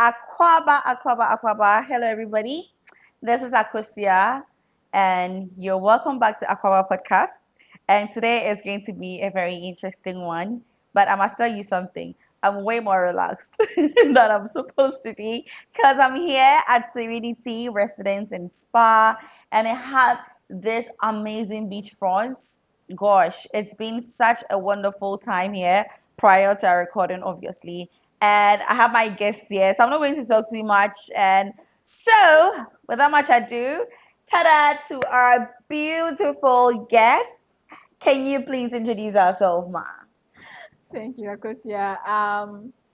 Aquaba. Hello, everybody. This is Akosia, and you're welcome back to Aquaba Podcast. And today is going to be a very interesting one, but I must tell you something. I'm way more relaxed than I'm supposed to be because I'm here at Serenity Residence and Spa, and I have this amazing beachfront. Gosh, it's been such a wonderful time here prior to our recording, obviously. And I have my guest here, so I'm not going to talk too much. And so, without much ado, ta-da to our beautiful guests. Can you please introduce yourself, ma? Thank you, Akosia.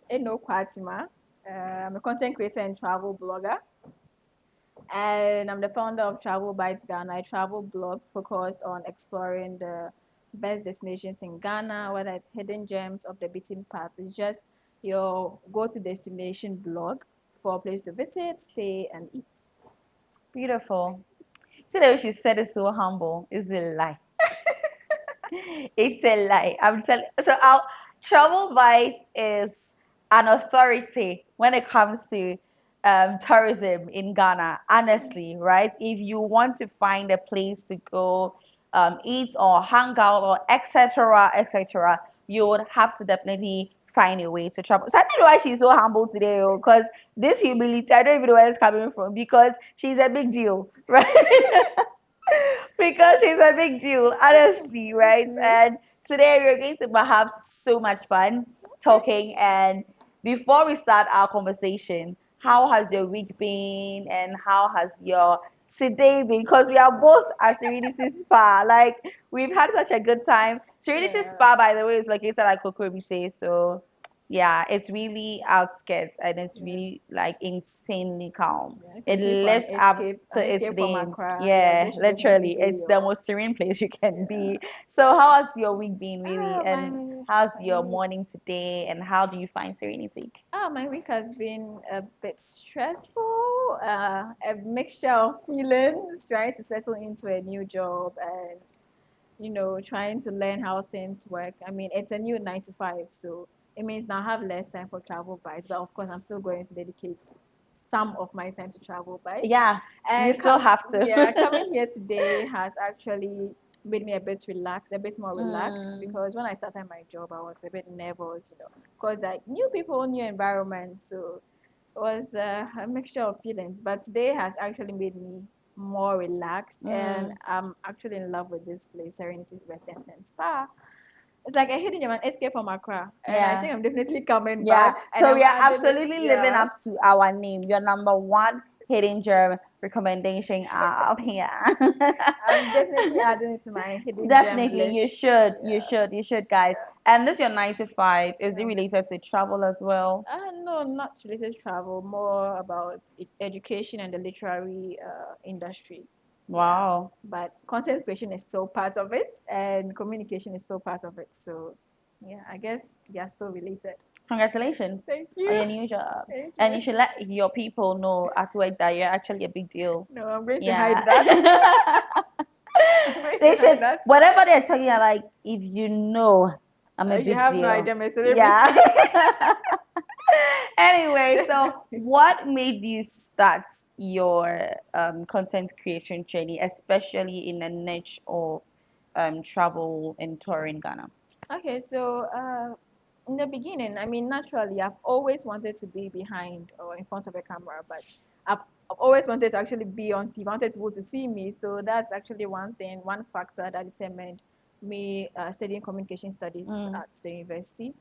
Eno Kwatima. I'm a content creator and travel blogger. And I'm the founder of Travel Bites Ghana, a travel blog focused on exploring the best destinations in Ghana, whether it's hidden gems of the beaten path. It's just your go-to destination blog for a place to visit, stay, and eat. Beautiful. See the way she said it so humble. It's a lie. It's a lie. I'm telling. So our Travel Bites is an authority when it comes to tourism in Ghana. Honestly, right? If you want to find a place to go, eat or hang out or etc., you would have to definitely find a way to travel. So I don't know why she's so humble today, because this humility, I don't even know where it's coming from, because she's a big deal, right? Because she's a big deal, honestly, right? And today we're going to have so much fun talking. And before we start our conversation, how has your week been and how has your today been? Because we are both at Serenity Spa. Like, we've had such a good time. Serenity Spa, by the way, is located at Kokorobite. So yeah, it's really outskirts and it's really like insanely calm. Yeah, It if you're lives up to an its escape from name. Accra, yeah, Yeah, this should definitely literally, be it's the your. most serene place you can Yeah. be. So, how has your week been, really, My, and how's your my morning today, and how do you find serenity? my week has been a bit stressful. A mixture of feelings, trying to settle into a new job and trying to learn how things work. I mean, it's a new 9 to 5, so it means now I have less time for travel bites. But of course, I'm still going to dedicate some of my time to travel bites. Yeah, you And still have yeah, to. coming here today has actually made me a bit relaxed, a bit more relaxed, Mm, because when I started my job, I was a bit nervous, because like new people, new environment, so it was a mixture of feelings. But today has actually made me more relaxed, and mm. I'm actually in love with this place, Serenity Residence and Spa. It's like a hidden gem, an escape from Accra, and I Yeah. think I'm definitely coming Yeah, back, and so I'm we are adding it. absolutely living Yeah, up to our name. Your number one hidden germ recommendation app. Yeah. I'm definitely adding it to my hidden gem Definitely, list. you should. You Yeah, should. You should, guys. yeah. And this your 9 to 5. Is it No. related to travel as well? No, not related to travel, more about education and the literary industry. Yeah. Wow. But content creation is still part of it, and communication is still part of it. So, yeah, I guess they are still related. Congratulations Thank on you. your new job. Thank And you you. should let your people know at work that you're actually a big deal. No, I'm going to hide Yeah. that. I'm going They to should, hide that. whatever they're telling you, like, if you know I'm a You big have no deal. idea, my Yeah. celebrity. Anyway, so Definitely. what made you start your content creation journey, especially in the niche of travel and touring in Ghana? Okay, so in the beginning, I mean, naturally, I've always wanted to be behind or in front of a camera, but I've always wanted to actually be on TV. I wanted people to see me. So that's actually one thing, one factor that determined me studying communication studies Mm. at the university.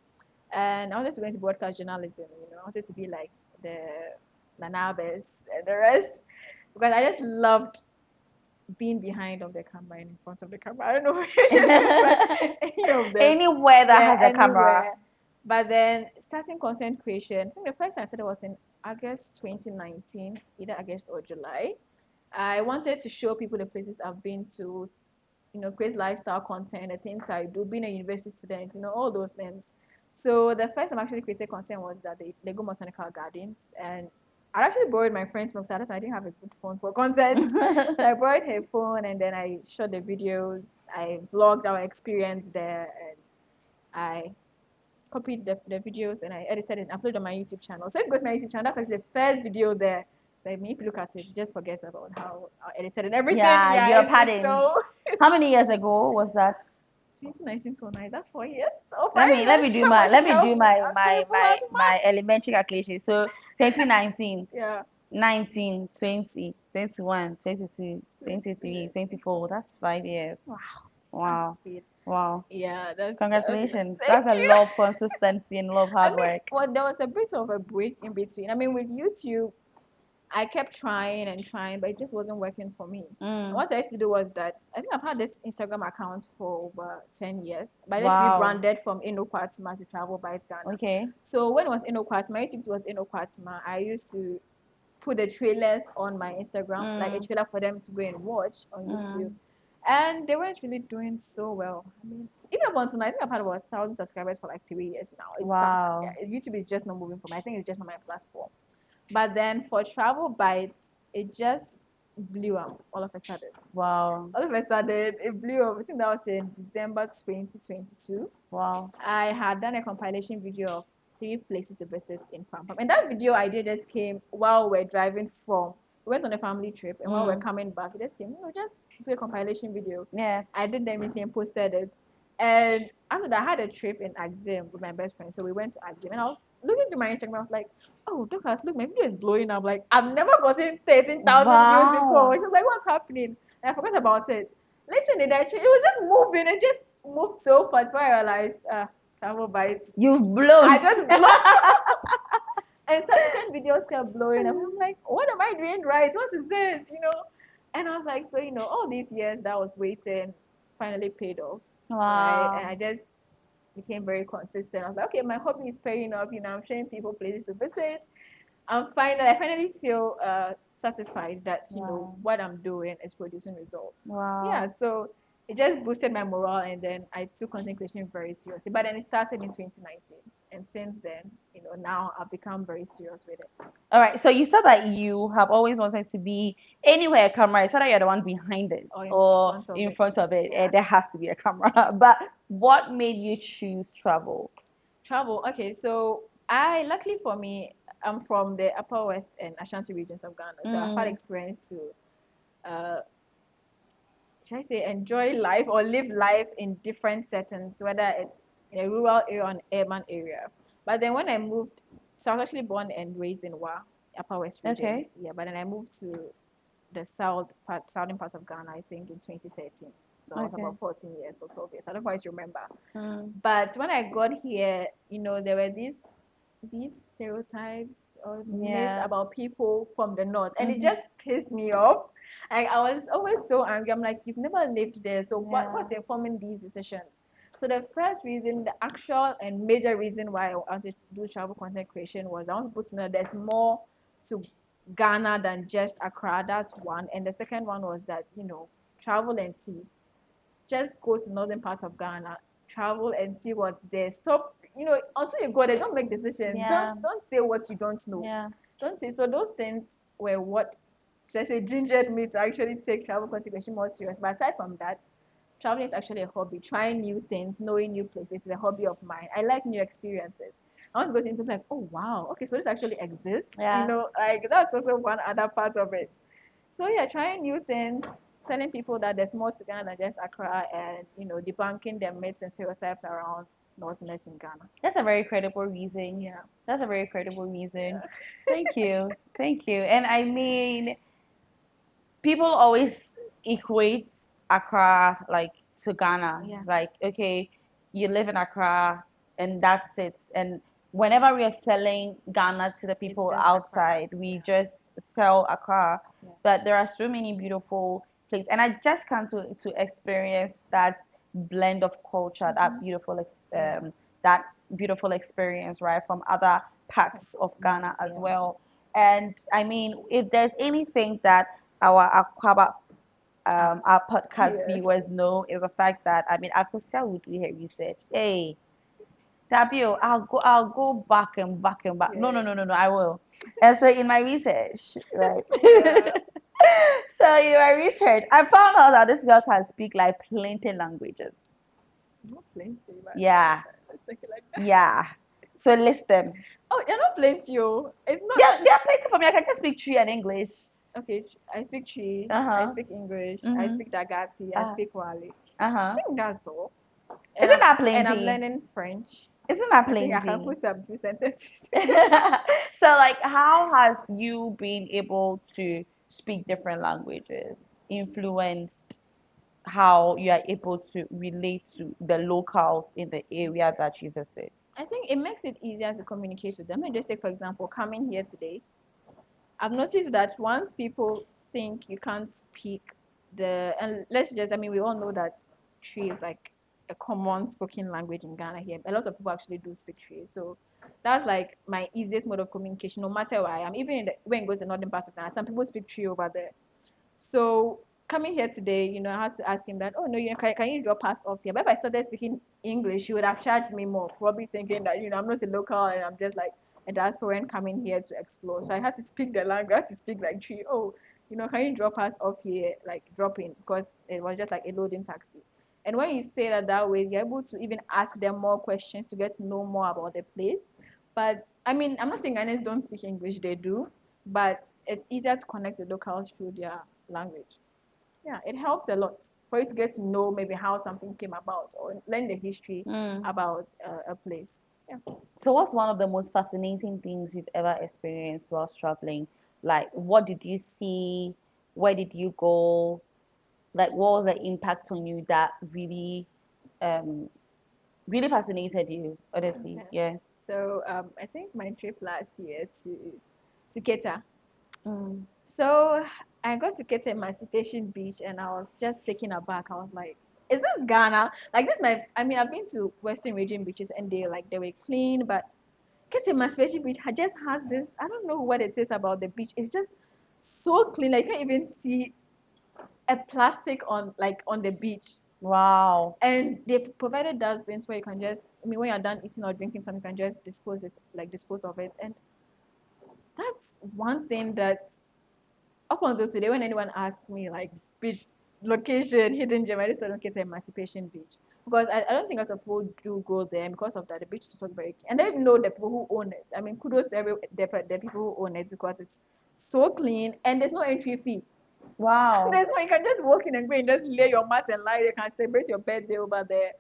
And I wanted to go into broadcast journalism, I wanted to be like the Nanabes and the rest, because I just loved being behind of the camera and in front of the camera. I don't know what you should say, but any of them. Anywhere that Yeah, has a camera. anywhere. But then starting content creation, I think the first time I started was in August 2019, either August or July. I wanted to show people the places I've been to, create lifestyle content, the things I do, being a university student, all those things. So the first time I actually created content was that the Lego Botanical Gardens, and I actually borrowed my friend's phone because I didn't have a good phone for content. So I borrowed her phone and then I shot the videos. I vlogged our experience there, and I copied the videos and I edited it and uploaded on my YouTube channel. So if you go to my YouTube channel, that's actually the first video there. So I mean, if you look at it, just forget about how I edited and everything. Yeah, your it's patterns. so How many years ago was that? 2019 so nice. That's 4 years. Oh, Let me do my my elementary calculation. So 2019, yeah. 19, 20, 21, 22, 23, 24. That's 5 years. Wow. Wow. That's speed. Wow. Yeah, Congratulations. Thank That's a you. lot of consistency and a lot of hard work. Well, there was a bit of a break in between. I mean, with YouTube, I kept trying and trying, but it just wasn't working for me. And what I used to do was that I think I've had this Instagram account for over 10 years, but I just rebranded from Inokwatima to Travel Bites Ghana. Okay. So when it was Inokwatima, YouTube was Inokwatima, I used to put the trailers on my Instagram, like a trailer for them to go and watch on YouTube. And they weren't really doing so well. I mean, even up until now, I think I've had about 1,000 subscribers for like 3 years now. It's stuck. Yeah, YouTube is just not moving for me. I think it's just not my platform. But then for Travel Bites, it just blew up all of a sudden. Wow. All of a sudden, it blew up. I think that was in December 2022. Wow. I had done a compilation video of 3 places to visit in Frampam. And that video I did just came while we're driving from, we went on a family trip, and while we're coming back, it just came, just do a compilation video. Yeah. I did everything, posted it. And after that, I had a trip in Axim with my best friend. So we went to Axim. And I was looking through my Instagram. I was like, oh, Douglas, look, my video is blowing up. Like, I've never gotten 13,000 views before. She was like, what's happening? And I forgot about it. Later in the day, it was just moving. It just moved so fast before I realized, Travel Bites. You've blown. I just blew. And subsequent videos kept blowing up. I'm like, what am I doing right? What is it? And I was like, so, all these years that I was waiting finally paid off. Wow. Right? And I just became very consistent. I was like, okay, my hobby is paying off. I'm showing people places to visit. I finally feel satisfied that what I'm doing is producing results. Wow. Yeah, so it just boosted my morale, and then I took content creation very seriously. But then it started in 2019, and since then, now I've become very serious with it. All right. So you said that you have always wanted to be anywhere a camera is, whether you're the one behind it or in front of it. Yeah. There has to be a camera. But what made you choose travel? Travel. Okay. So luckily for me, I'm from the Upper West and Ashanti regions of Ghana, so I've had experience to. Should I say enjoy life or live life in different settings, whether it's in a rural area or an urban area. But then when I moved, so I was actually born and raised in Upper West region. Okay. Yeah, but then I moved to the southern parts of Ghana, I think, in 2013. So I was about 14 years or 12 years. I don't quite remember. But when I got here, there were these stereotypes or myths about people from the north, and it just pissed me off. Like, I was always so angry. I'm like, you've never lived there, so what's informing these decisions? So the first reason, the actual and major reason why I wanted to do travel content creation was I want people to know there's more to Ghana than just Accra. That's one. And the second one was that, travel and see. Just go to northern parts of Ghana, travel and see what's there. Stop, until you go there, don't make decisions. Don't say what you don't know. Yeah. Don't say. So those things were what, should I say, gingered me to actually take travel content creation more serious. But aside from that, traveling is actually a hobby. Trying new things, knowing new places is a hobby of mine. I like new experiences. I want to go to people like, oh wow, okay, so this actually exists. Yeah. Like that's also one other part of it. So yeah, trying new things, telling people that there's more to Ghana than just Accra, and debunking the myths and stereotypes around Northerners in Ghana. That's a very credible reason. Yeah. That's a very credible reason. Thank you. Thank you. And I mean, people always equate Accra to Ghana. Yeah. Like, okay, you live in Accra and that's it. And whenever we are selling Ghana to the people outside, we just sell Accra. Yeah. But there are so many beautiful places. And I just can't to experience that blend of culture, that beautiful experience, right, from other parts of Ghana as well. And I mean, if there's anything that our Aquaba our podcast viewers know, is the fact that Akusia would do her research. Hey, Tabio, I'll go back and back and back. No, I will. And so in my research, right. So in my research, I found out that this girl can speak like plenty languages. Not plenty, but yeah. like that. Yeah. So list them. Oh, you're not plenty, oh. It's not. There are plenty for me. I can just speak tree and English. Okay, I speak Tree, I Uh-huh. speak English, I Mm-hmm. speak Dagati, I speak Wale. I Uh-huh. think that's all. And Isn't that I'm plenty? learning French. Isn't that I think I can plenty? put some few sentences. So like how has you been able to speak different languages influenced how you are able to relate to the locals in the area that you visit? I think it makes it easier to communicate with them. Let me just take, for example, coming here today. I've noticed that once people think you can't speak and let's just, I mean, we all know that Tree is like a common spoken language in Ghana here. A lot of people actually do speak Tree. So that's like my easiest mode of communication, no matter where I am. Even when it goes to the northern parts of Ghana, some people speak Tree over there. So coming here today, I had to ask him that, oh no, can you drop us off here? But if I started speaking English, he would have charged me more, probably thinking that, I'm not a local and I'm just like a diasporan coming here to explore. So I had to speak the language, I had to speak like Tree, oh, can you drop us off here, like drop in, because it was just like a loading taxi. And when you say that way, you're able to even ask them more questions to get to know more about the place. But I mean, I'm not saying Ghanaians don't speak English, they do, but it's easier to connect the locals through their language. Yeah, it helps a lot for you to get to know maybe how something came about or learn the history about a place. Yeah. So what's one of the most fascinating things you've ever experienced whilst traveling? Like what did you see? Where did you go? Like what was the impact on you that um really fascinated you, honestly? Okay. Yeah. So I think my trip last year to Keta. Mm. So I got to Keta Emancipation Beach and I was just taken aback. I was like, is this Ghana? Like this I mean I've been to Western region beaches and they were clean, but Keta Emancipation Beach just has this, I don't know what it is about the beach. It's just so clean. Like you can't even see a plastic on the beach. Wow. And they've provided dustbins where you can just, I mean, when you're done eating or drinking something, you can just dispose of it. And that's one thing that up until today, when anyone asks me like beach location, hidden gem, I just say okay, say Emancipation Beach. Because I don't think a lot of people do go there, and because of that, the beach is so very clean. And they know the people who own it. I mean, kudos to the people who own it because it's so clean and there's no entry fee. Wow. There's no, you can just walk in and go and just lay your mat and lie. You can celebrate your birthday over there.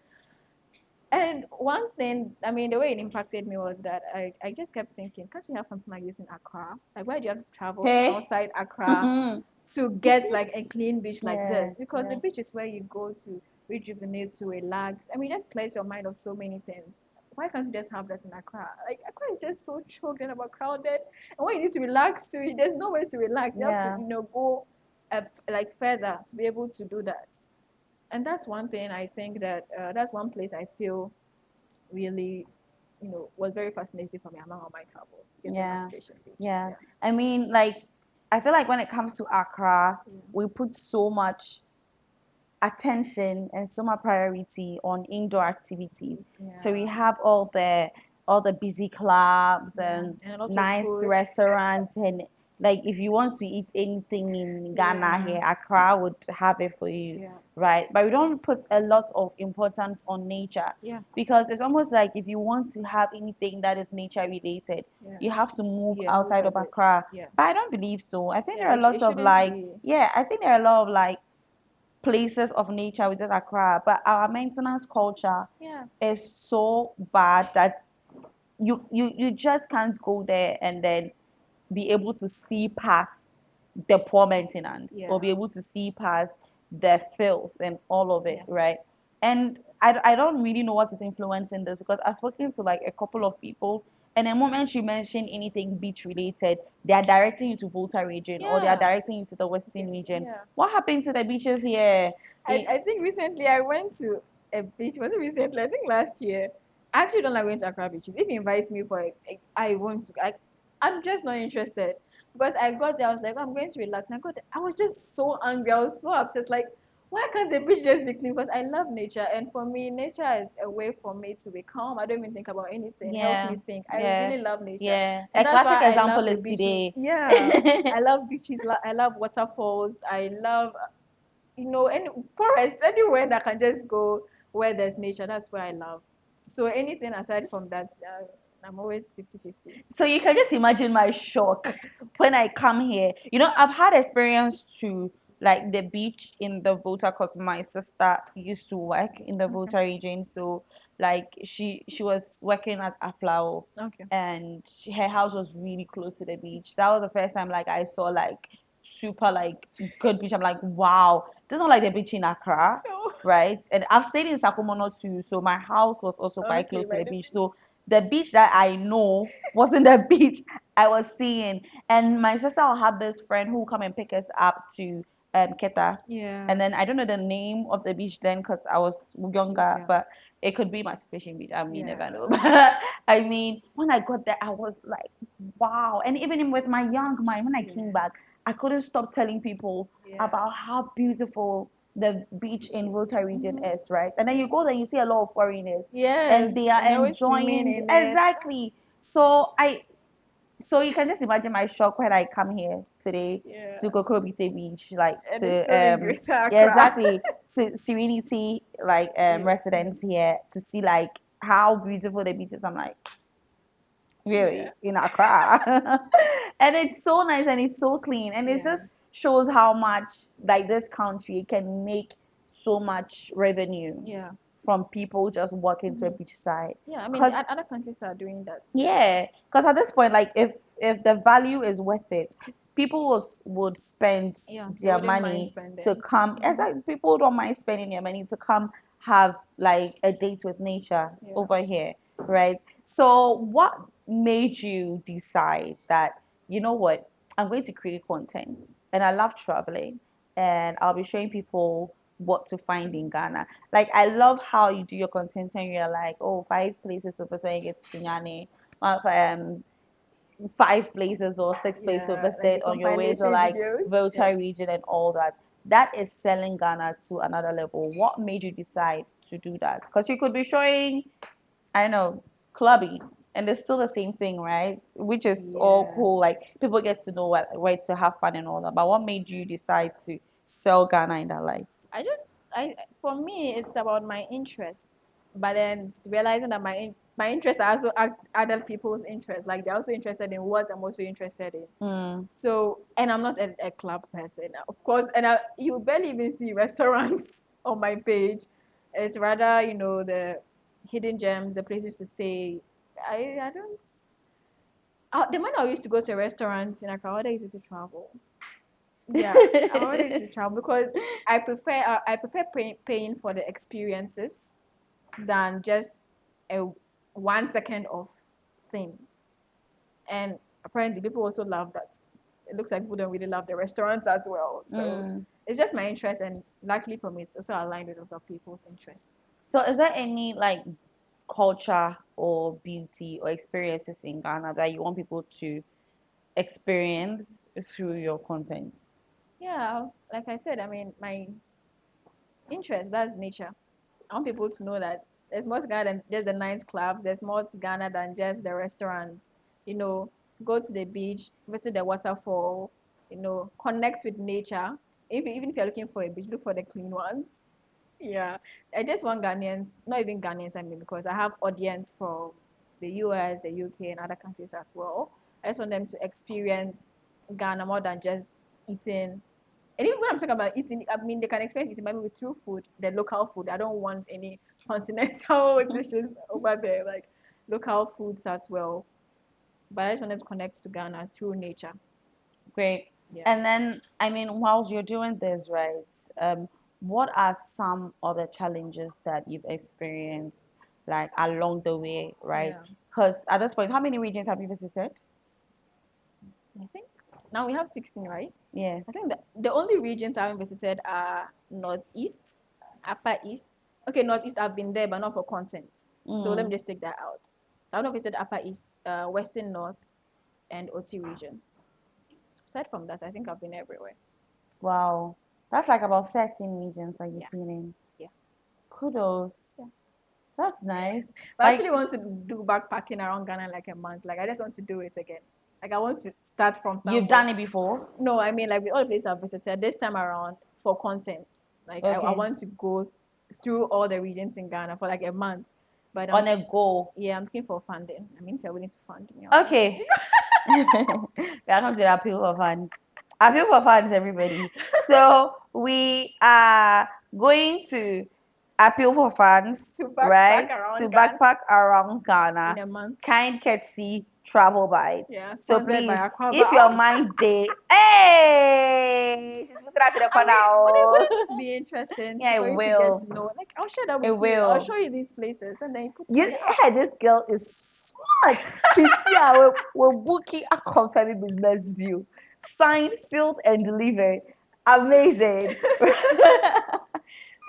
And one thing, I mean, the way it impacted me was that I just kept thinking, can't we have something like this in Accra? Like, why do you have to travel Hey. outside Accra to get like a clean beach like Yeah, this? Because yeah. the beach is where you go to rejuvenate, to relax. I mean, just clears your mind of so many things. Why can't we just have that in Accra? Like, Accra is just so choked and overcrowded. And when you need to relax too, there's no way to relax. You have Yeah. to, go like further to be able to do that. And that's one thing I think that that's one place I feel really, was very fascinating for me among all my travels. Yeah. Emancipation Beach. Yeah. I mean, like, I feel like when it comes to Accra, we put so much attention and so much priority on indoor activities. So we have all the busy clubs and And a lot of nice food. restaurants, and like if you want to eat anything in Ghana here, Accra would have it for you. Yeah. Right? But we don't put a lot of importance on nature. Yeah. Because it's almost like if you want to have anything that is nature related, Yeah. you have to move Yeah, move outside a of bit. Accra. Yeah. But I don't believe so. I think Yeah, there are it lots of shouldn't like, be. yeah, I think there are a lot of like places of nature within Accra, but our maintenance culture Yeah. is so bad that you just can't go there and then be able to see past the poor maintenance or be Yeah. able to see past the filth and all of it, Yeah. right? And I don't really know what is influencing this because I've spoken to like a couple of people, and the moment you mention anything beach related, they are directing you to Volta region or they are Yeah. directing you to the Western region. Yeah. What happened to the beaches here? I think recently I went to a beach. Was it recently? I think last year. I actually don't like going to Accra beaches. If you invite me for I want to. I'm just not interested. Because I got there, I was like, oh, I'm going to relax. And I got there, I was just so angry. I was so upset. Like, why can't the beach just be clean? Because I love nature. And for me, nature is a way for me to be calm. I don't even think about anything. It helps Yeah, me think. I yeah, really love nature. yeah. And A that's classic why I example love the is beaches. today. Yeah. I love beaches. I love waterfalls. I love any forest, anywhere that can just go where there's nature. That's where I love. So anything aside from that, I'm always 50-50. So you can just imagine my shock when I come here. I've had experience to like the beach in the Volta because my sister used to work in the Okay. Volta region. So like she was working at Aflao, Okay. and her house was really close to the beach. That was the first time like I saw like super like good beach. I'm like, wow, this is not like the beach in Accra. Oh, Right, and I've stayed in Sakumono too, so my house was also quite okay, close to by the the beach. beach. So the beach that I know wasn't the beach I was seeing. And my sister will have this friend who will come and pick us up to Keta. Yeah. And then I don't know the name of the beach then because I was younger, Okay. but it could be my fishing beach. I mean, never Yeah. know. But I mean, when I got there, I was like, wow. And even with my young mind, when I came Yeah. back, I couldn't stop telling people Yeah. about how beautiful the beach in Volta region Mhm. is, right? And then you go there, you see a lot of foreigners, and they Yes, are and they're always swimming enjoying in it. exactly. So you can just imagine my shock when I come here today Yeah. to Kokrobite Beach, like And it's to still in Greater yeah, Accra. exactly, to Serenity, like residents Yes. here to see like how beautiful the beach is. I'm like, Yeah. really in Accra. And it's so nice and it's so clean and it Yeah. just shows how much like this country can make so much revenue Yeah. from people just walking to a Mhm. beach side. Yeah. I mean, Because other countries are doing that. yeah, because at this point, like if the value is worth it, people would spend Yeah, they their wouldn't mind money to spending. come. It's Mhm. like people don't mind spending their money to come have like a date with nature Yeah. over here, right? So what made you decide that, you know what, I'm going to create content and I love traveling and I'll be showing people what to find in Ghana. Like I love how you do your content and you're like, oh, 5 places to visit, get Sinyane, 5 places or 6 places to Yeah, like the visit on your way to compilation like videos. Yeah. Volta region and all that. That is selling Ghana to another level. What made you decide to do that? Because you could be showing, I don't know, clubby, and it's still the same thing, right? Which is all Yeah. cool. Like people get to know what way to have fun and all that. But what made you decide to sell Ghana in that light? For me, it's about my interests, but then it's realizing that my interests are also other people's interests. Like they're also interested in what I'm also interested in. Mm. So, and I'm not a club person, of course, and you barely even see restaurants on my page. It's rather, the hidden gems, the places to stay. I don't. The moment I used to go to restaurants in Accra, I used to travel. Yeah, I wanted to travel because I prefer paying for the experiences than just a 1 second of thing. And apparently, people also love that. It looks like people don't really love the restaurants as well. So Mm. it's just my interest, and luckily for me, it's also aligned with other people's interests. So is there any like culture or beauty or experiences in Ghana that you want people to experience through your content? Yeah, like I said, I mean, my interest, that's nature. I want people to know that there's more to Ghana than just the night clubs. There's more to Ghana than just the restaurants. You know, go to the beach, visit the waterfall. Connect with nature. Even if you're looking for a beach, look for the clean ones. Yeah, I just want Ghanaians, not even Ghanaians, I mean, because I have audience from the US, the UK, and other countries as well. I just want them to experience Ghana more than just eating. And even when I'm talking about eating, I mean, they can experience eating maybe with true food, the local food. I don't want any continental dishes over there, like local foods as well. But I just want them to connect to Ghana through nature. Great. Yeah. And then, I mean, whilst you're doing this, right, what are some other challenges that you've experienced, like along the way, right? Yeah. Because at this point, how many regions have you visited? I think now we have 16, right? Yeah. I think the only regions I haven't visited are Northeast, Upper East. Okay, Northeast I've been there, but not for content. So let me Mm. just take that out. So I've not visited Upper East, Western North, and OT region. Aside from that, I think I've been everywhere. Wow. That's like about 13 regions that you've Yeah, been in. yeah. Kudos. Yeah. That's nice. But I Like, actually want to do backpacking around Ghana in like a month. Like I just want to do it again. Like I want to start from you've somewhere. done it before? No, I mean like with all the places I've visited this time around for content. Like I Okay. want to go through all the regions in Ghana for like a month. But on a goal. I'm looking for funding. I mean, if you're willing to fund me. Okay. We are coming to appeal for funds. Appeal for funds, everybody. So we are going to appeal for funds, To backpack right? around To Ghana. backpack around Ghana. In a month. Kind courtesy travel bites. Yeah, So sponsored please, by Accra. if your mind day, hey, she's putting that to the corner. But it Oh. will just be interesting Yeah, for it you to will. get to know. Like, I'll share that with It you. will. I'll show you these places, and then you put Yeah, this girl is smart. She see how we're booking a confirming business deal. Signed, sealed, and delivered. Amazing.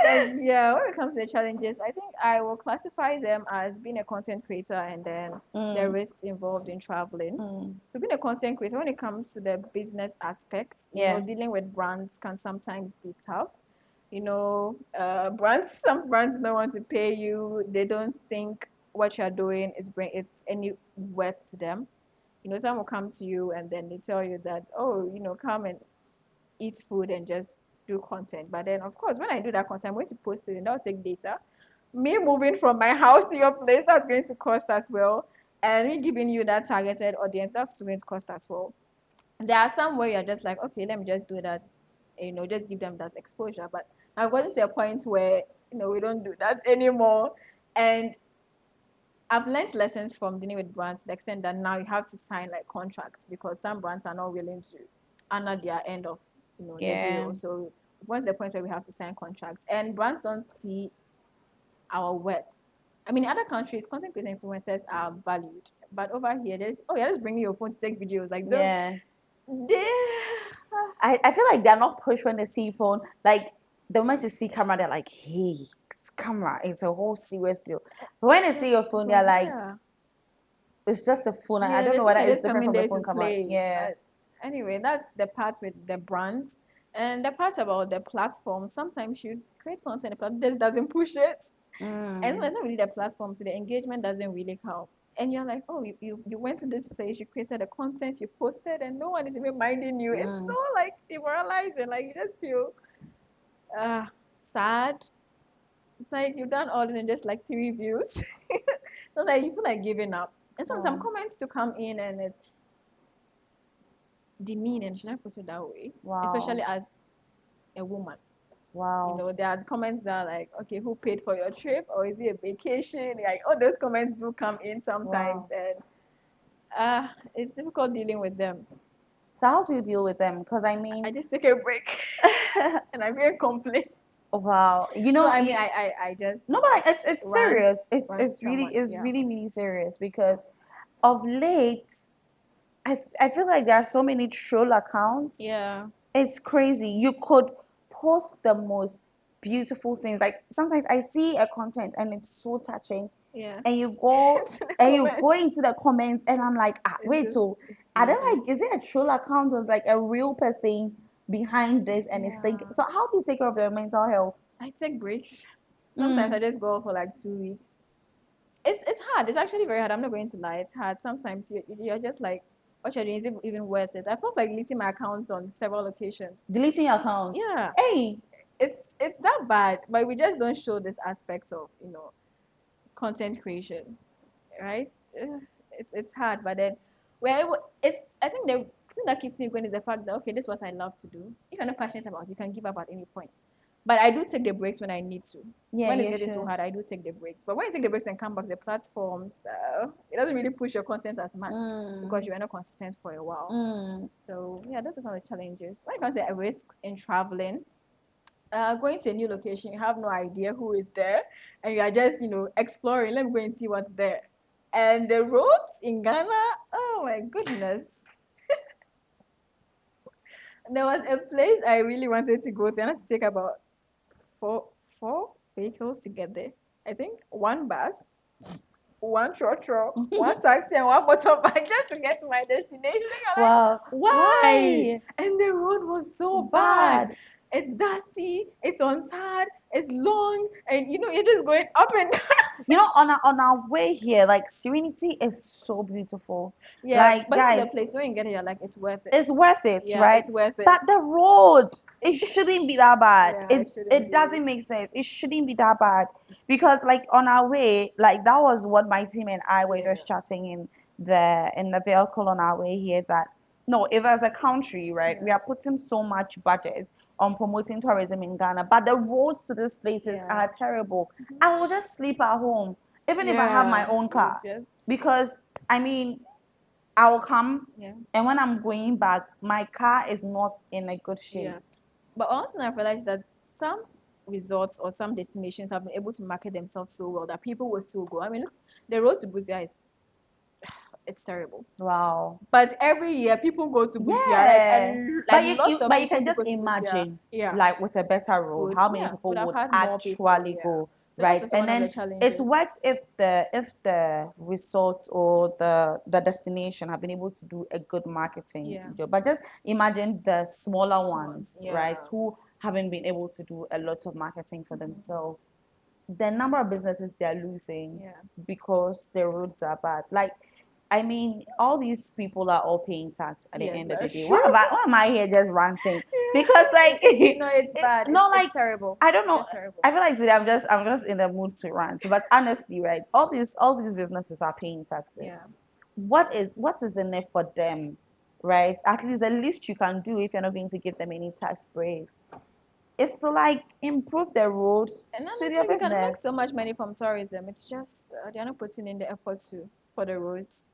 Yeah, when it comes to the challenges, I think I will classify them as being a content creator and then the risks involved in traveling. So being a content creator, when it comes to the business aspects, you know, dealing with brands can sometimes be tough. You know, some brands don't want to pay you. They don't think what you're doing it's any worth to them. You know, some will come to you and then they tell you that, oh, you know, come and eat food and just do content. But then, of course, when I do that content, I'm going to post it and that'll take data. Me moving from my house to your place, that's going to cost as well. And me giving you that targeted audience, that's going to cost as well. There are some where you're just like, okay, let me just do that, you know, just give them that exposure. But I've gotten to a point where, you know, we don't do that anymore. And I've learned lessons from dealing with brands to the extent that now you have to sign like contracts because some brands are not willing to honor their end of, you know, the deal. So what's the point where we have to sign contracts? And brands don't see our worth. I mean, in other countries, content creator influencers are valued, but over here, there's just bringing your phone to take videos. Like, I feel like they're not pushed when they see phone. Like the moment they see camera, they're like, hey, it's camera. It's a whole serious deal. But when they see your phone, they're like, it's just a phone. I don't know whether it's different from the phone camera. Yeah. But anyway, that's the part with the brands. And the part about the platform, sometimes you create content, but this doesn't push it. And it's not really the platform, so the engagement doesn't really count. And you're like, oh, you went to this place, you created the content, you posted, and no one is even minding you. It's so like demoralizing. Like you just feel sad. It's like you've done all this in just like 3 views. So like you feel like giving up. And some comments to come in and it's demeaning, should I put it that way? Wow. Especially as a woman. Wow. You know, there are comments that are like, okay, who paid for your trip? Or is it a vacation? Like all those comments do come in sometimes and it's difficult dealing with them. So how do you deal with them? Because I mean, I just take a break and I really complain. Wow, you know, no, I mean, I just no, but it's serious. It's really serious because of late, I feel like there are so many troll accounts. Yeah, it's crazy. You could post the most beautiful things. Like sometimes I see a content and it's so touching. Yeah, and you go you go into the comments and I'm like, wait, so are they like, is it a troll account or like a real person behind this and it's thinking? So how do you take care of your mental health? I take breaks. Sometimes I just go for like 2 weeks. It's hard. It's actually very hard. I'm not going to lie. It's hard. Sometimes you're just like, what you're doing, is it even worth it? I felt like deleting my accounts on several occasions. Deleting your accounts? Yeah. Hey. It's that bad, but we just don't show this aspect of, you know, content creation, right? It's hard, but then I think the thing that keeps me going is the fact that, okay, this is what I love to do. If you're not passionate about it, you can give up at any point. But I do take the breaks when I need to. Yeah, when it's getting too hard, I do take the breaks. But when you take the breaks and come back to the platforms, it doesn't really push your content as much because you are not consistent for a while. So yeah, those are some of the challenges. When it comes to the risks in traveling, going to a new location, you have no idea who is there, and you are just, you know, exploring. Let me go and see what's there. And the roads in Ghana, oh my goodness. There was a place I really wanted to go to. I had to take about four vehicles to get there. I think 1 bus, 1 trotro, 1 taxi, and 1 motorbike just to get to my destination. Wow. Like, why? And the road was so bad. it's dusty, it's untarred, it's long, and you're just going up and down. On our way here, like Serenity is so beautiful. Yeah, Like, but the guys, place when you get it, you're like, it's worth it. it's worth it, Yeah, right? it's worth it. But the road, it shouldn't be that bad. Yeah, it It shouldn't it be. doesn't make sense. It shouldn't be that bad because like on our way, like that was what my team and I were Yeah. just chatting in the vehicle on our way here. That no, if as a country, right, we Yeah. are putting so much budget on promoting tourism in Ghana, but the roads to these places Yeah. are terrible. I will just sleep at home, even if I have my Yeah. own car, Just because I mean I will come, yeah. and when I'm going back, my car is not in a good shape. Yeah. But one thing I've realized that some resorts or some destinations have been able to market themselves so well that people will still go. I mean, look, the road to Busia is it's terrible. Wow. But every year people go to Busia. Yeah. Like lots of But you people can do just go to Busia. imagine, Yeah. like with a better road, Would how many yeah, people would have would had more people, actually yeah. go, So that's right? also And one of the then it challenges. works if the resorts or the destination have been able to do a good marketing Yeah. job. But just imagine the smaller ones, Yeah. right, who haven't been able to do a lot of marketing for themselves. The number of businesses they are losing Yeah. because their roads are bad. Like, I mean, all these people are all paying tax at the Yes, end of the that's day. true. Why am I here just ranting? Because like, It's bad. not It's like terrible. I don't It's know. just terrible. I feel like today I'm just in the mood to rant. But honestly, right, all these businesses are paying taxes. Yeah. What is in it for them, right? At least the least you can do if you're not going to give them any tax breaks is to like improve the roads And to honestly, their we can make so business. much money from tourism. It's just they're not putting in the effort to for the roads,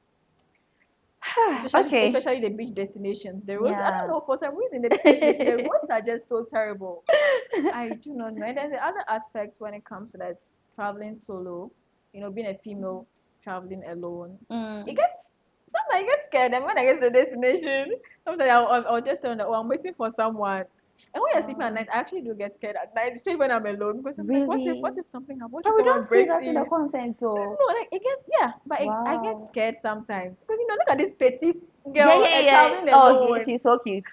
especially Okay. especially the beach destinations. The roads, I don't Yeah. know, for some reason the beach destination, the roads are just so terrible. I do not know. And then the other aspects when it comes to that traveling solo, being a female traveling alone, it Mm. gets sometimes I get scared. And when I get to the destination, sometimes I'll just tell them that, oh, I'm waiting for someone. And when you're sleeping at night, I actually do get scared at night, especially when I'm alone, because I'm like, what Really? if something happens? What But if we someone don't see breaks that in the in? content, oh. No, like it gets but I get Wow. scared sometimes because look at this petite Yeah, girl yeah, yeah. traveling Oh, alone. she's so cute.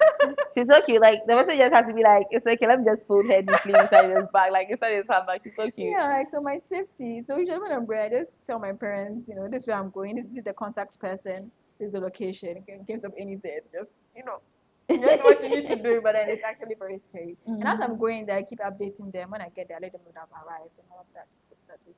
She's so cute. Like the person just has to be like, it's okay. Let me just fold her neatly inside his bag, like inside his handbag. She's so cute. Yeah, like so my safety. So usually when I'm going, I just tell my parents, this is where I'm going. This is the contact person. This is the location. In case of anything, just what you need to do. But then it's actually very scary. And as I'm going there, I keep updating them. When I get there, I let them know that I've arrived and all of that. So that's it.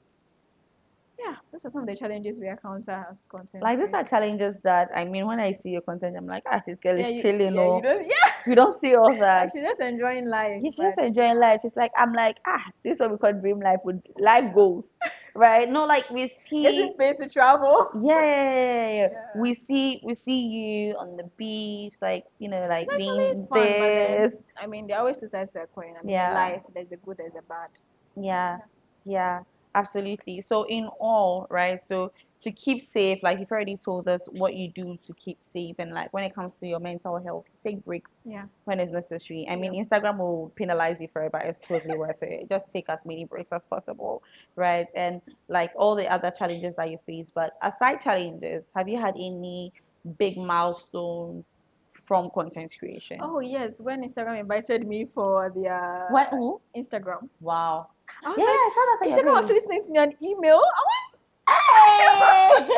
Yeah, those are some of the challenges we encounter as content Like these are creators. challenges that I mean, when I see your content, I'm like, this girl Yeah, is chilling, you or don't. Yeah, we don't see all like that. she's just enjoying life. Yeah, she's just But enjoying life. It's like I'm like, this is what we call dream life with life goals, right? No, like we see. getting paid to travel. Yeah, Yeah. we see you on the beach, like It's like actually being fun, but then this. I mean, there are always two sides to a coin. I mean, in Yeah, life, there's the good, there's the bad. yeah, yeah, absolutely. So in all, right? So to keep safe, like you've already told us what you do to keep safe, and like when it comes to your mental health, take breaks Yeah. when it's necessary. I mean, Yep. Instagram will penalize you for it, but it's totally worth it. Just take as many breaks as possible, right? And like all the other challenges that you face. But aside challenges, have you had any big milestones from content creation? Oh yes, when Instagram invited me for their What? Who? Instagram, Wow. I was Yeah, like, I saw that on Instagram your actually page. sent me an email. I was Hey!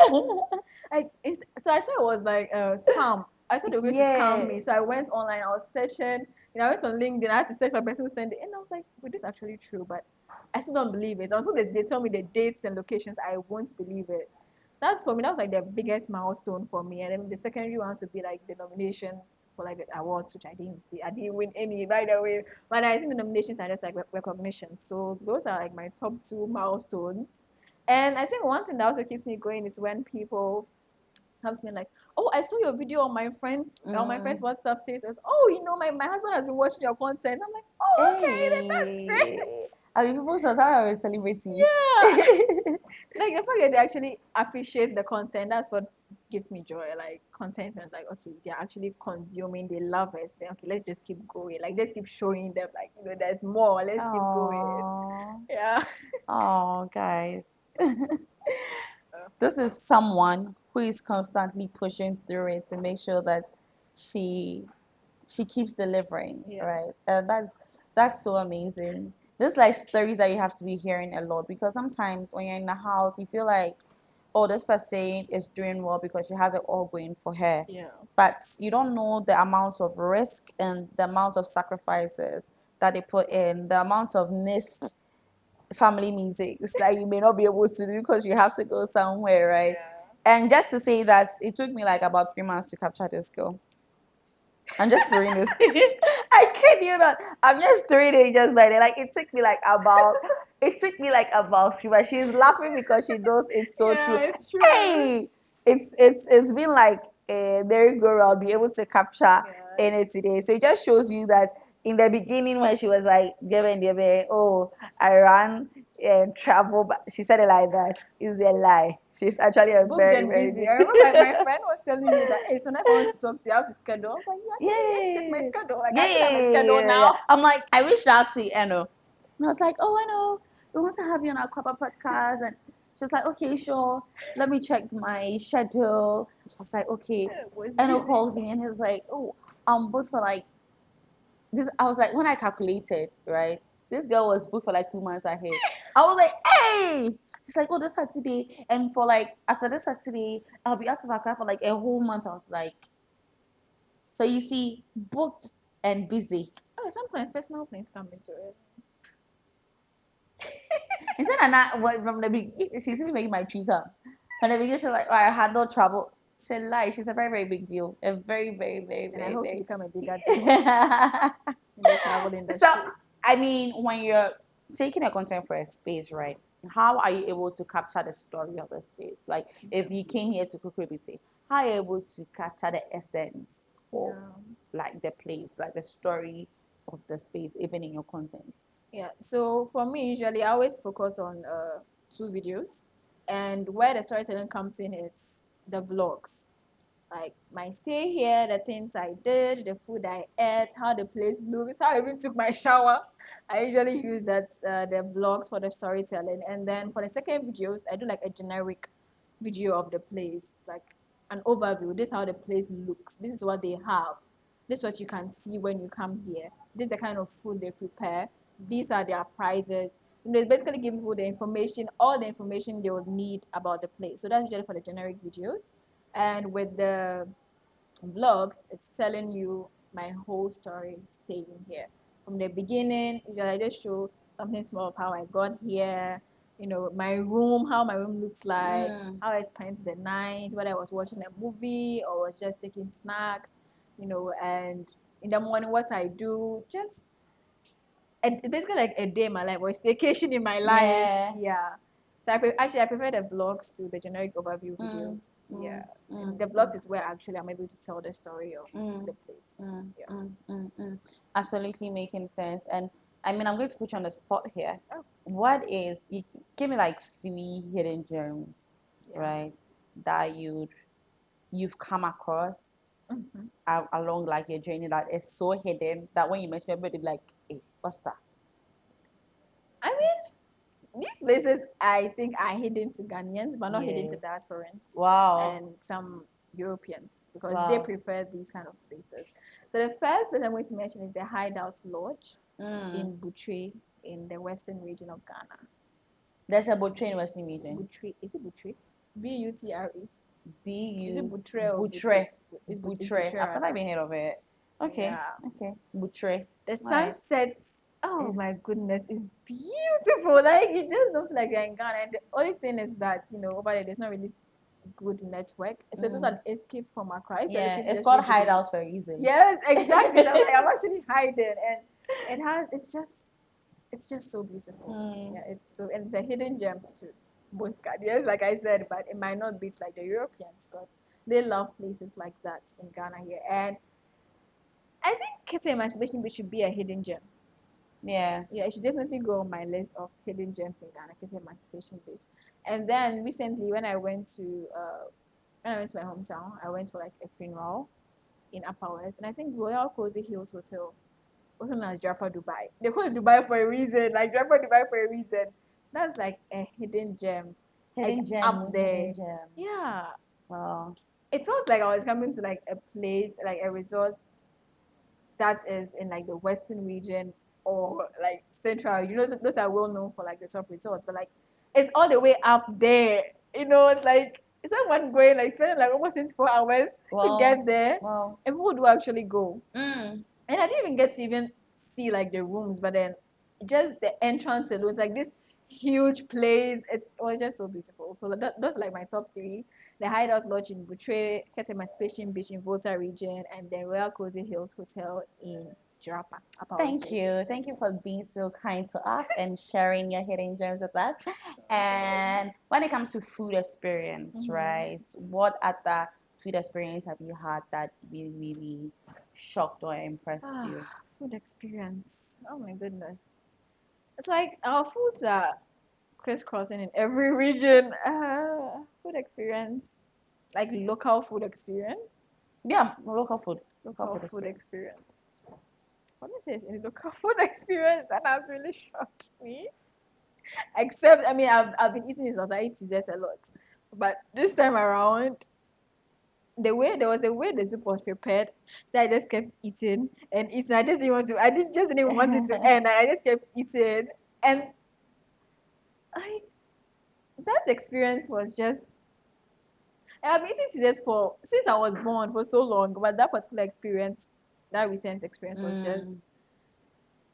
so I thought it was like spam. I thought they were going to scam Yeah. me. So I went online, I was searching, I went on LinkedIn, I had to search for a person who sent it. And I was like, wait, this is actually true, but I still don't believe it. Until they tell me the dates and locations, I won't believe it. That's for me, that was like the biggest milestone for me. And then the secondary ones would be like the nominations for like the awards, which I didn't see. I didn't win any, by the way. But I think the nominations are just like recognition. So those are like my top two milestones. And I think one thing that also keeps me going is when people comes to me like, oh, I saw your video on my friend's WhatsApp status. Oh, my husband has been watching your content. I'm like, oh, okay, then that's Hey. great. I mean, people sometimes are a celebrity. Yeah. Like the fact that they actually appreciate the content, that's what gives me joy. Like contentment, like okay, they're actually consuming, they love it. Then okay, let's just keep going. Like just keep showing them like there's more. Let's keep going. Oh, Yeah. oh, guys. This is someone who is constantly pushing through it to make sure that she she keeps delivering, Yeah. right? That's so amazing. There's like stories that you have to be hearing a lot, because sometimes when you're in the house, you feel like, oh, this person is doing well because she has it all going for her. Yeah. But you don't know the amount of risk and the amount of sacrifices that they put in, the amount of missed family meetings that you may not be able to do because you have to go somewhere, right? Yeah. And just to say that it took me like about 3 months to capture this girl. I'm just throwing this. I kid you not. I'm just throwing it just by there. Like it took me like about 3 months. She's laughing because she knows it's so true. Yeah, it's true. Hey, it's been like a merry-go-round, be able to capture Yeah. in it today. So it just shows you that in the beginning when she was like, oh, I ran and travel, but she said it like that. Is a lie. She's actually a Booked very, and very busy. big. I remember my friend was telling me that, hey, so now if I want to talk to you, I have to schedule. I was like, yeah, actually, you need to check my Yeah. schedule. Like, I Yeah, actually have yeah, my yeah, schedule yeah, yeah. now. I'm like, I reached out to Eno. And I was like, oh, I know. We want to have you on our Aquaba podcast. And she was like, okay, sure. Let me check my schedule. I was like, okay. Yeah, it was Eno busy. calls me and he was like, oh, I'm booked for like this. I was like, when I calculated, right? This girl was booked for like 2 months ahead. I was like, hey. She's like, oh, this Saturday. And for like, after this Saturday, I'll be out of Accra for like a whole month. I was like, so you see, booked and busy. Oh, sometimes personal things come into it. Instead of not from the beginning, she's even making my tree come. From the beginning, she's like, oh, I had no trouble. It's a lie. She's a very, very big deal. A very, very, very, And I very, hope to very. become a bigger deal in the travel So, industry. I mean, when you're taking a content for a space, right? How are you able to capture the story of the space? Like, if you came here to Kukribiti, how are you able to capture the essence of Yeah. like the place, like the story of the space, even in your content? Yeah. So for me, usually I always focus on two videos, and where the storytelling comes in, it's the vlogs. Like my stay here, the things I did, the food I ate, how the place looks, how I even took my shower. I usually use that the vlogs for the storytelling, and then for the second videos, I do like a generic video of the place, like an overview. This is how the place looks. This is what they have. This is what you can see when you come here. This is the kind of food they prepare. These are their prices. It's basically giving people the information, all the information they would need about the place. So that's usually for the generic videos. And with the vlogs, it's telling you my whole story staying here. From the beginning, usually I just show something small of how I got here, my room, how my room looks like, how I spent the night, whether I was watching a movie or was just taking snacks, and in the morning what I do, just basically like a day in my life or a staycation in my life. Yeah. So I prefer the vlogs to the generic overview videos. Yeah. And the vlogs is where actually I'm able to tell the story of the place. Yeah. Absolutely making sense. And I mean, I'm going to put you on the spot here. Oh. What is, you give me like 3 hidden gems, Yeah. right, that you've come across along like your journey that is so hidden that when you mention it, everybody be like, hey, what's that? I mean, these places I think are hidden to Ghanaians, but not hidden to Yeah. diasporans Wow. and some Europeans because they Wow. prefer these kind of places. So the first place I'm going to mention is the Hideout Lodge in Butre in the western region of Ghana. There's a Butre in Western region. Butre. Is it Butre? B-U-T-R-E. B-U. Is it Butre or Butre. It's Butre. I've never even heard of it. Okay. Yeah. Okay. Butre. The Right. sunsets, oh my goodness, it's beautiful. Like you just don't feel like you're in Ghana. And the only thing is that, over there's not really good network. So it's just an escape from Accra. If you're Yeah, looking to it's just called reach hideout for a reason. Yes, exactly. So I'm actually hiding, and it's just so beautiful. Yeah, and it's a hidden gem to most Ghanaians, like I said, but it might not be like the Europeans because they love places like that in Ghana here. And I think Kete Emancipation Beach should be a hidden gem. Yeah. Yeah, it should definitely go on my list of hidden gems in Ghana, Kete Emancipation Beach. And then recently, when I went to my hometown, I went for like a funeral in Upper West, and I think Royal Cozy Hills Hotel, also known as Japa Dubai. They call it Dubai for a reason, like Japa Dubai for a reason. That's like a hidden gem, Hidden like gem. up there. Hidden gem. Yeah. Wow. It felt like I was coming to like a place, like a resort that is in like the western region or like central. You know, those are well known for like the top resorts, but like it's all the way up there. You know, it's like it's someone going like spending like almost 24 hours to Wow. get there, Wow. and people do actually go. Mm. And I didn't even get to even see like the rooms, but then just the entrance alone, it's like this huge place. It's was just so beautiful. So those are like my top three: the Hideout Lodge in Butray, Emancipation Beach in Volta region, and the Royal Cozy Hills Hotel in Jirapa, Upper West Thank region. you. Thank you for being so kind to us and sharing your hidden gems with us. And when it comes to food experience, right? What other food experience have you had that really, really shocked or impressed you? Food experience. Oh my goodness. It's like our foods are crisscrossing in every region. Food experience. Like local food experience. Yeah, local food. Local Local food food experience. experience. What is it? Any local food experience that has really shocked me? Except, I mean, I've been eating this I eat dessert a lot. But this time around, there was a way the soup was prepared that I just kept eating and eating. I didn't just didn't want it to end. I just kept eating. And I that experience was just I've been eating desserts for since I was born for so long, but that particular experience, that recent experience was just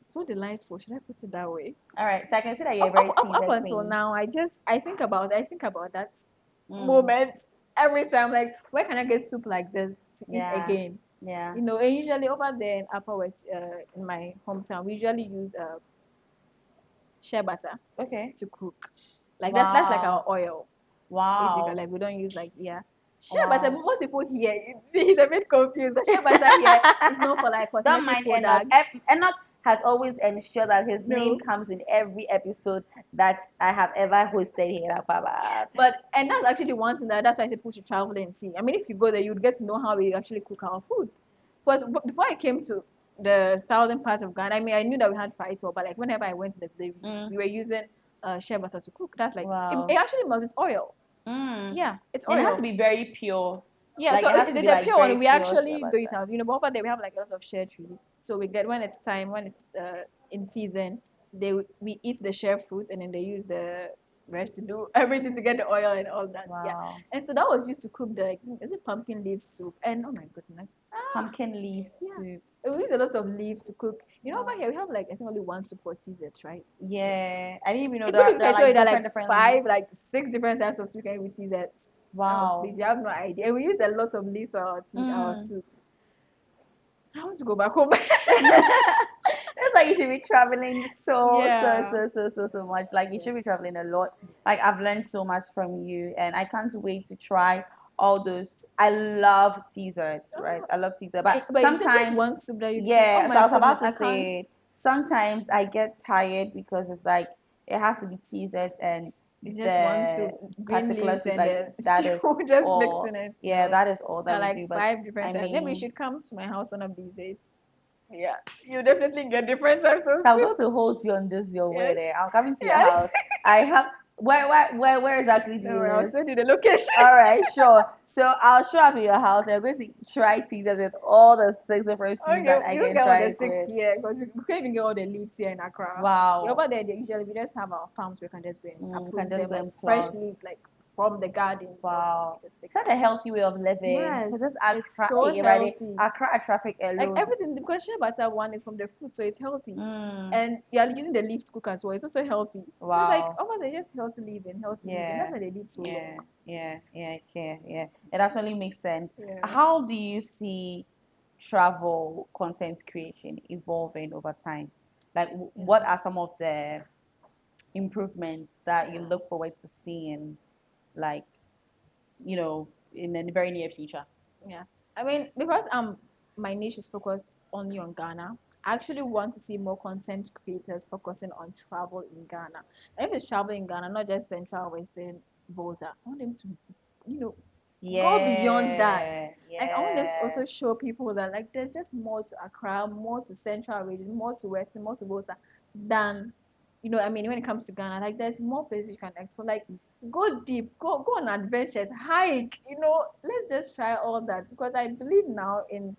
so delightful. Should I put it that way? All right, so I can see that you're a very Up teaser until queen. now, I think about that moment every time. Like, where can I get soup like this to eat Yeah. again? Yeah. You know, and usually over there in Upper West, in my hometown, we usually use shea butter Okay. to cook. Like that's like our Wow. oil, basically. Wow. Like we don't use like shea butter. Wow. Most people here, you see, he's a bit confused. But shea butter here is known for like Don't cosmetic mind Enoch. products. Enoch has always ensured that his name No, comes in every episode that I have ever hosted here at Papa. and that's actually one thing that's why I said people should travel and see. I mean, if you go there, you'd get to know how we actually cook our food. Because before I came to the southern part of Ghana, I mean, I knew that we had fried but like whenever I went to the place, we were using shea butter to cook. That's like Wow. it actually melts. It's oil. Mm. Yeah, it's And oil. it has to be very pure. Yeah, Like so it has to the be like pure very one, we pure actually shea do it butter. out. You know, but over there we have like a lot of shea trees. So we get when it's time, when it's in season, we eat the shea fruit and then they use the rest to do everything to get the oil and all that. Wow. Yeah. And so that was used to cook the is it pumpkin leaf soup? And oh my goodness. Pumpkin leaf soup. We use a lot of leaves to cook. You know, over here we have like I think only one soup for TZ, right? Yeah. I didn't even know If that you there are can tell you like there are different like leaves. 6 different types of soup you can eat with TZ. Wow. Please, you have no idea. And we use a lot of leaves for our our soups. I want to go back home. That's why you should be traveling so Yeah. so much. Like you should be traveling a lot. Like I've learned so much from you, and I can't wait to try all those. I love teasers, right? I love teaser, but But you said just sometimes, one soup that you yeah. oh So I my was about goodness, to I can't. say, sometimes I get tired because it's like it has to be teasered and It's just one the soup, green particular leaves soup, and like the that is stew, just all. mixing it. Yeah, No. that is all There that are we like do. But 5 different I types. Maybe you mean, should come to my house one of these days. Yeah, you definitely get different types of so I'm soup. going to hold you on this your Yes. way. I'm coming to your Yes. house. I have where exactly do No, you I'll live? send you the location. All right, sure. So I'll show up at your house. I'm going to try teasers with all the 6 different stews Okay, that I you can get all try the it 6 with. here because we can't even get all the leaves here in Accra. Wow. Over there, they usually we just have our farms. We can just go and we approve can just them go of and fresh pluck. leaves like from the garden. Wow. Just take Such a healthy way of living. Yes, Because this it's Accra, so right? healthy. Accra traffic Like alone. everything, because shea butter one is from the fruit, so it's healthy. And you are using the leaf to cook as well. It's also healthy. Wow. So it's like, oh, they're just healthy living, healthy living. That's why they live so long. Yeah. It actually makes sense. Yeah. How do you see travel content creation evolving over time? Like, what are some of the improvements that you look forward to seeing, like, you know, in the very near future? Yeah. I mean, because my niche is focused only on Ghana, I actually want to see more content creators focusing on travel in Ghana. And if it's travel in Ghana, not just Central Western Volta, I want them to, you know, go beyond that. Like I want them to also show people that like there's just more to Accra, more to Central region, more to Western, more to Volta than I mean when it comes to Ghana, like there's more places you can explore. Like go deep, go on adventures, hike, let's just try all that because I believe now in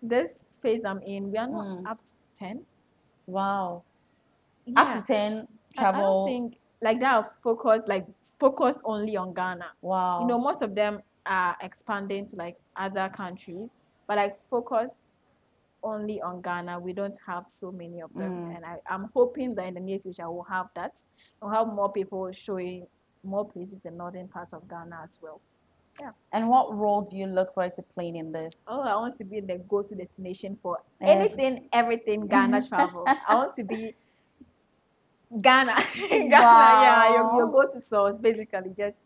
this space I'm in, we are not Mm. up to 10. Wow. Up Yeah. to 10 I don't travel. think like that are focused only on Ghana. Wow. You know, most of them are expanding to like other countries, but like focused only on Ghana, we don't have so many of them. And I'm hoping that in the near future we'll have that. We'll have more people showing more places the northern parts of Ghana as well. And what role do you look forward to playing in this? Oh, I want to be the go-to destination for Ev- anything, everything Ghana travel. I want to be Ghana. Ghana, yeah, your Wow. go-to source, basically just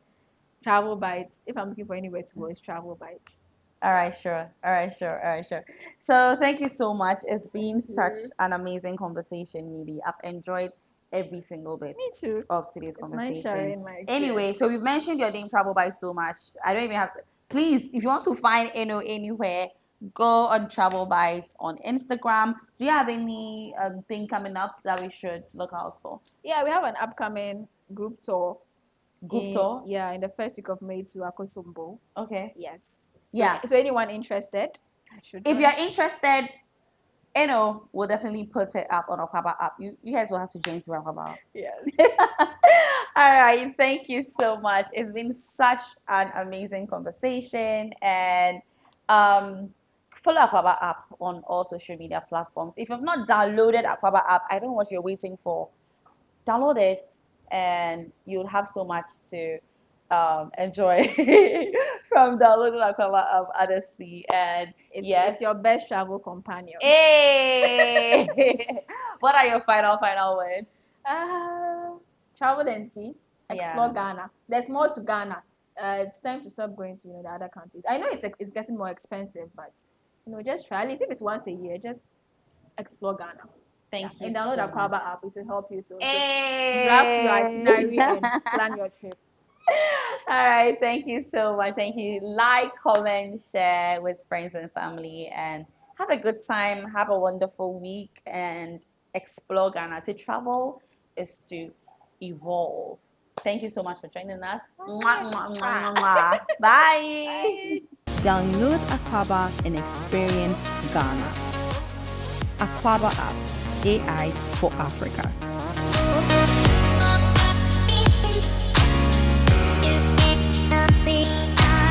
travel bites. If I'm looking for anywhere to go, it's travel bites. All right, sure. All right, sure. All right, sure. So thank you so much. It's been Thank such you. an amazing conversation, Needy. I've enjoyed every single bit Me too. of today's It's nice conversation. sharing my Anyway, experience. so we've mentioned your name travel by so much. I don't even have to. Please, if you want to find anywhere, go on Travel Bites on Instagram. Do you have any thing coming up that we should look out for? Yeah, we have an upcoming group tour. Group tour? Yeah, in the first week of May to Akosombo. Okay. Yes. So, Yeah. So anyone interested should If join. you're interested, we'll definitely put it up on Aquaba app. You guys will have to join through Aquaba app. Yes. All right. Thank you so much. It's been such an amazing conversation. And follow Aquaba app on all social media platforms. If you've not downloaded Aquaba app, I don't know what you're waiting for. Download it and you'll have so much to enjoy from downloading Aquaba app, honestly. And It's your best travel companion. Hey! What are your final words? Travel and see. Explore Yeah. Ghana. There's more to Ghana. It's time to stop going to the other countries. I know it's getting more expensive, but just try. At least if it's once a year, just explore Ghana. Thank you. And download so the Aquaba much. app. It will help you to Hey! draft your itinerary and plan your trip. All right. Thank you so much. Thank you. Like, comment, share with friends and family, and have a good time. Have a wonderful week and explore Ghana. To travel is to evolve. Thank you so much for joining us. Mwah, mwah, mwah, mwah, mwah. Bye. Download Aquaba and experience Ghana. Aquaba app, AI for Africa.